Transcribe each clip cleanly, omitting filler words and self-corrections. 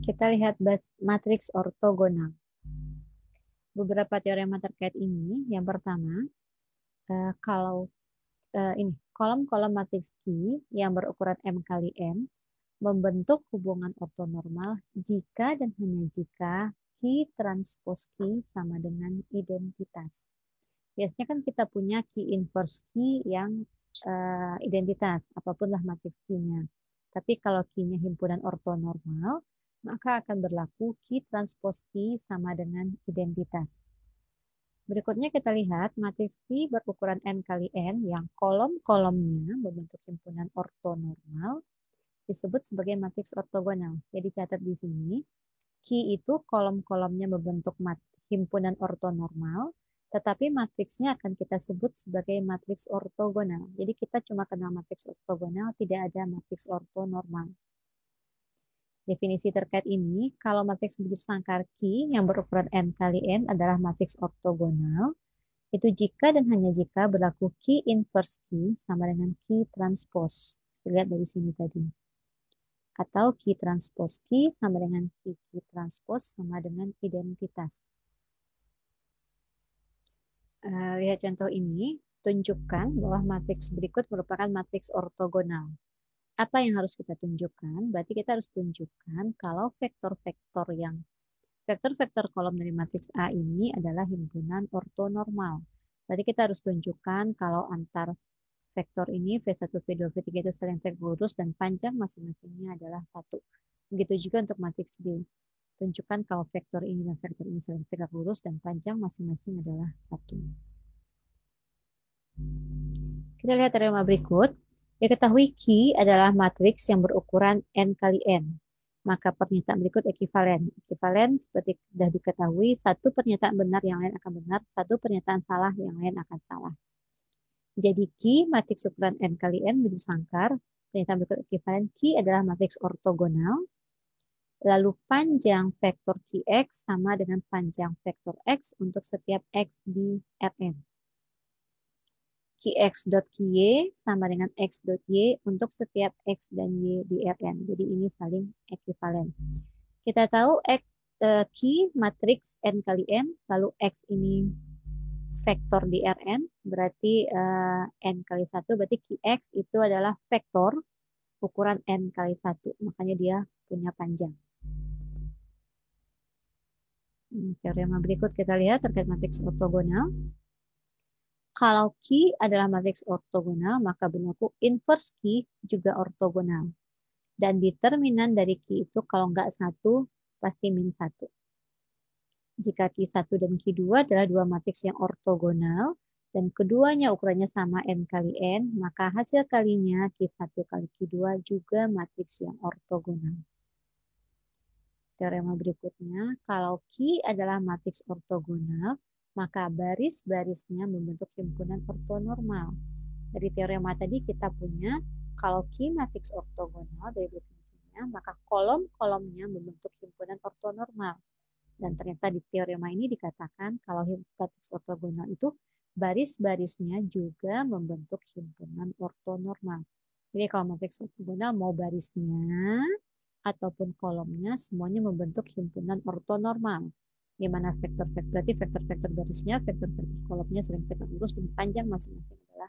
Kita lihat matriks ortogonal. Beberapa teorema terkait ini. Yang pertama, kalau ini kolom-kolom matriks Q yang berukuran M kali N membentuk hubungan ortonormal jika dan hanya jika Q transpos Q sama dengan identitas. Biasanya kan kita punya Q inverse Q yang identitas, apapun lah matriks Q-nya. Tapi kalau Q-nya himpunan ortonormal, maka akan berlaku Q transpos Q sama dengan identitas. Berikutnya kita lihat matriks Q berukuran N kali N yang kolom-kolomnya membentuk himpunan ortonormal disebut sebagai matriks ortogonal. Jadi catat di sini, Q itu kolom-kolomnya membentuk himpunan ortonormal, tetapi matriksnya akan kita sebut sebagai matriks ortogonal. Jadi kita cuma kenal matriks ortogonal, tidak ada matriks ortonormal. Definisi terkait ini, kalau matriks berjudul Q yang berukuran N kali N adalah matriks ortogonal, itu jika dan hanya jika berlaku Q inverse Q sama dengan Q transpose. Lihat dari sini tadi. Atau Q transpose Q sama dengan Q transpose sama dengan identitas. Lihat contoh ini, tunjukkan bahwa matriks berikut merupakan matriks ortogonal. Apa yang harus kita tunjukkan? Berarti kita harus tunjukkan kalau vektor-vektor kolom dari matriks A ini adalah himpunan ortonormal. Berarti kita harus tunjukkan kalau antar vektor ini V1, V2, V3 itu saling tegak lurus dan panjang masing-masingnya adalah 1. Begitu juga untuk matriks B. Tunjukkan kalau vektor ini dan vektor ini saling tegak lurus dan panjang masing-masing adalah 1. Kita lihat teorema berikut. Diketahui Q adalah matriks yang berukuran N kali N. Maka pernyataan berikut ekivalen. Ekivalen seperti sudah diketahui, satu pernyataan benar yang lain akan benar, satu pernyataan salah yang lain akan salah. Jadi Q matriks ukuran N kali N menjadi sangkar. Pernyataan berikut ekivalen Q adalah matriks ortogonal. Lalu panjang vektor Qx sama dengan panjang vektor X untuk setiap X di Rn. Qx.Qy sama dengan X.Y untuk setiap X dan Y di Rn. Jadi ini saling ekivalen. Kita tahu Q matriks N kali N, lalu X ini vektor di Rn, berarti N kali 1, berarti Qx itu adalah vektor ukuran N kali 1. Makanya dia punya panjang. Teorema berikut kita lihat terkait matriks ortogonal. Kalau Q adalah matriks ortogonal, maka berlaku inverse Q juga ortogonal. Dan determinan dari Q itu kalau nggak 1, pasti min 1. Jika Q1 dan Q2 adalah dua matriks yang ortogonal, dan keduanya ukurannya sama N kali N, maka hasil kalinya Q1 kali Q2 juga matriks yang ortogonal. Teorema berikutnya, kalau Q adalah matriks ortogonal, maka baris-barisnya membentuk himpunan ortonormal. Dari teorema tadi kita punya, kalau Q matriks ortogonal dari definisinya, maka kolom-kolomnya membentuk himpunan ortonormal. Dan ternyata di teorema ini dikatakan kalau matriks ortogonal itu baris-barisnya juga membentuk himpunan ortonormal. Jadi kalau matriks ortogonal mau barisnya ataupun kolomnya semuanya membentuk himpunan ortonormal. Di mana berarti vektor-vektor barisnya, vektor-vektor kolomnya sering tegak lurus dan panjang masing-masing adalah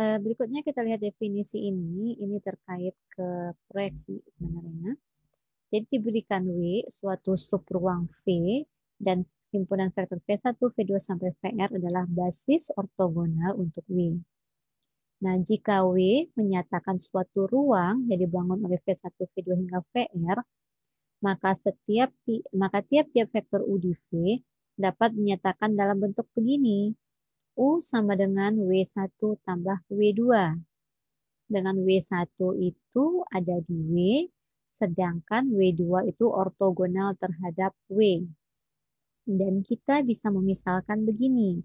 1. Berikutnya kita lihat definisi ini terkait ke proyeksi sebenarnya. Jadi diberikan W suatu subruang V dan himpunan vektor V1, V2 sampai VR adalah basis ortogonal untuk W. Nah, jika W menyatakan suatu ruang yang dibangun oleh V1, V2 hingga VR, maka tiap-tiap vektor U di V dapat dinyatakan dalam bentuk begini. U sama dengan W1 tambah W2. Dengan W1 itu ada di W, sedangkan W2 itu ortogonal terhadap W. Dan kita bisa memisalkan begini.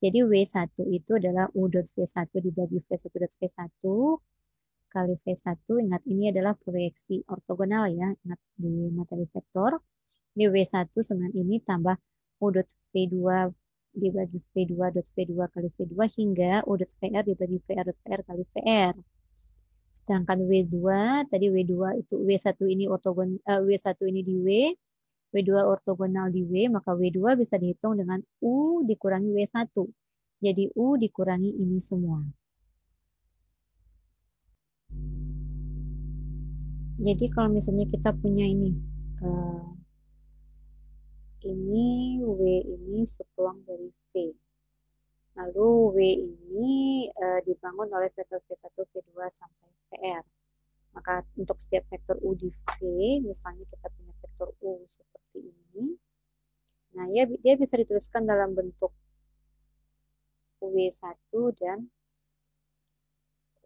Jadi W1 itu adalah U.V1 dibagi V1.V1 kali V1. Ingat ini adalah proyeksi ortogonal ya. Ingat di materi vektor. Di W1 sama ini tambah U.V2 dibagi V2.V2 kali V2 hingga U.VR dibagi VR.VR kali VR. Sedangkan W2, tadi W2 itu W1 ini ortogonal, W1 ini di W2 ortogonal di W, maka W2 bisa dihitung dengan U dikurangi W1. Jadi U dikurangi ini semua. Jadi kalau misalnya kita punya ini W ini subruang dari V. Lalu W ini dibangun oleh vektor V1, V2 sampai VR. Maka untuk setiap vektor U di V, misalnya kita punya vektor U seperti ini. Nah, dia bisa dituliskan dalam bentuk W1 dan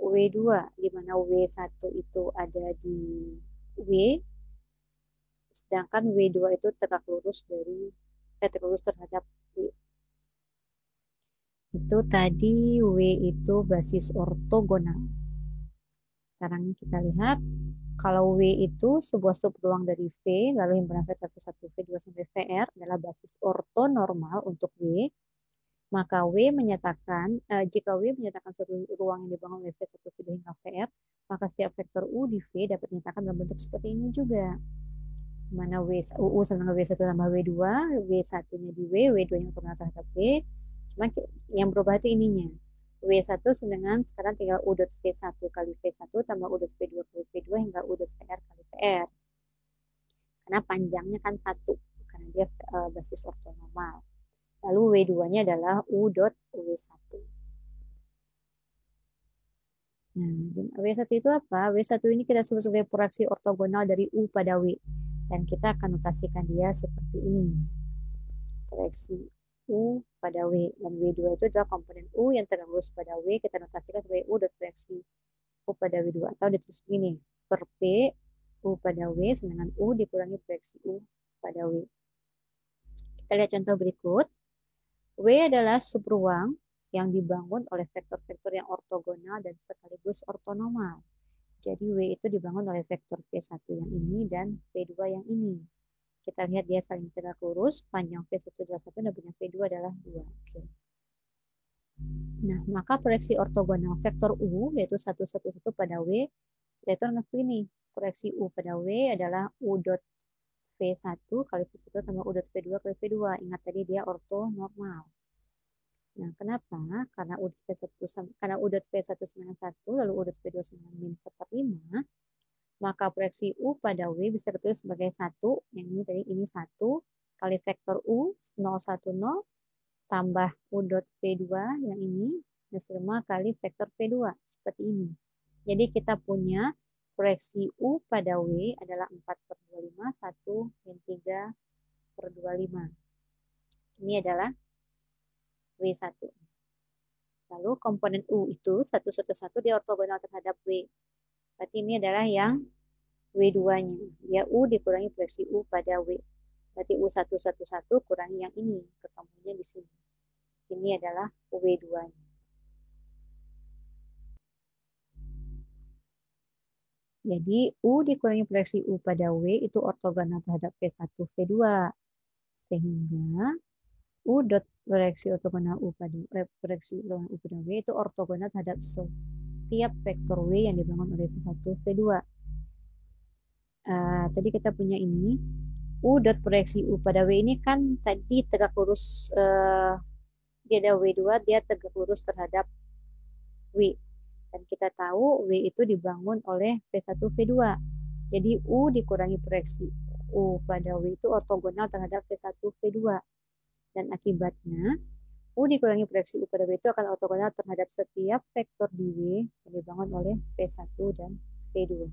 W2, di mana W1 itu ada di W, sedangkan W2 itu tegak lurus terhadap W. Itu tadi W itu basis ortogonal. Sekarang kita lihat, kalau W itu sebuah subruang dari V, lalu himpunan vektor V1, V2 sampai VR adalah basis ortonormal untuk W, maka jika W menyatakan suatu ruang yang dibangun oleh V1, V2 hingga VR, maka setiap vektor U di V dapat dinyatakan dalam bentuk seperti ini juga. Mana U sama dengan W1 tambah W2, W1-nya di W, W2-nya ortogonal terhadap V. Cuma yang berubah itu ininya. W1 dengan sekarang tinggal U dot V1 kali V1 tambah U dot V2 kali V2 hingga U dot VR kali VR. Karena panjangnya kan 1, karena dia basis ortonormal. Lalu W2-nya adalah U dot W1. Nah, W1 itu apa? W1 ini kita sebut sebagai proyeksi ortogonal dari U pada W. Dan kita akan notasikan dia seperti ini. Proyeksi U pada W. Dan W2 itu adalah komponen U yang tegak lurus pada W. Kita notasikan sebagai U dot proyeksi U pada W2. Atau ditulis begini. Per P U pada W dengan U dikurangi proyeksi U pada W. Kita lihat contoh berikut. W adalah subruang yang dibangun oleh vektor-vektor yang ortogonal dan sekaligus ortonormal. Jadi W itu dibangun oleh vektor V1 yang ini dan V2 yang ini. Kita lihat dia saling tegak lurus, panjang V1 adalah 1 dan panjang V2 adalah 2. Oke. Nah, maka proyeksi ortogonal vektor U, yaitu 1, 1, 1 pada W, yaitu ini. Proyeksi U pada W adalah U dot V1 kali V1 tambah U dot V2 kali V2. Ingat tadi dia ortonormal. Nah, kenapa? Karena U dot V1 sama dengan 1, lalu U dot V2 sama dengan min 1/5, maka proyeksi U pada W bisa ditulis sebagai 1, yang ini tadi ini 1, kali vektor U 0, 1, 0, tambah U dot V2 yang ini, dan semua kali vektor V2, seperti ini. Jadi kita punya proyeksi U pada W adalah 4/25, 1 min 3/25. Ini adalah W1. Lalu komponen U itu 1, 1, 1 dia ortogonal terhadap W. Berarti ini adalah yang W2-nya. Dia U dikurangi proyeksi U pada W. Berarti U1, 1, 1 kurangi yang ini. Ketemunya di sini. Ini adalah W2-nya. Jadi U dikurangi proyeksi U pada W itu ortogonal terhadap V1, V2. Sehingga U dot proyeksi ortogonal U pada W itu ortogonal terhadap setiap vektor W yang dibangun oleh V1, V2. Tadi kita punya ini. U dot proyeksi U pada W ini kan tadi tegak lurus, dia ada W2, dia tegak lurus terhadap W. Dan kita tahu W itu dibangun oleh V1, V2. Jadi U dikurangi proyeksi U pada W itu ortogonal terhadap V1, V2. Dan akibatnya U dikurangi proyeksi U pada W itu akan ortogonal terhadap setiap vektor di W yang dibangun oleh V1 dan V2.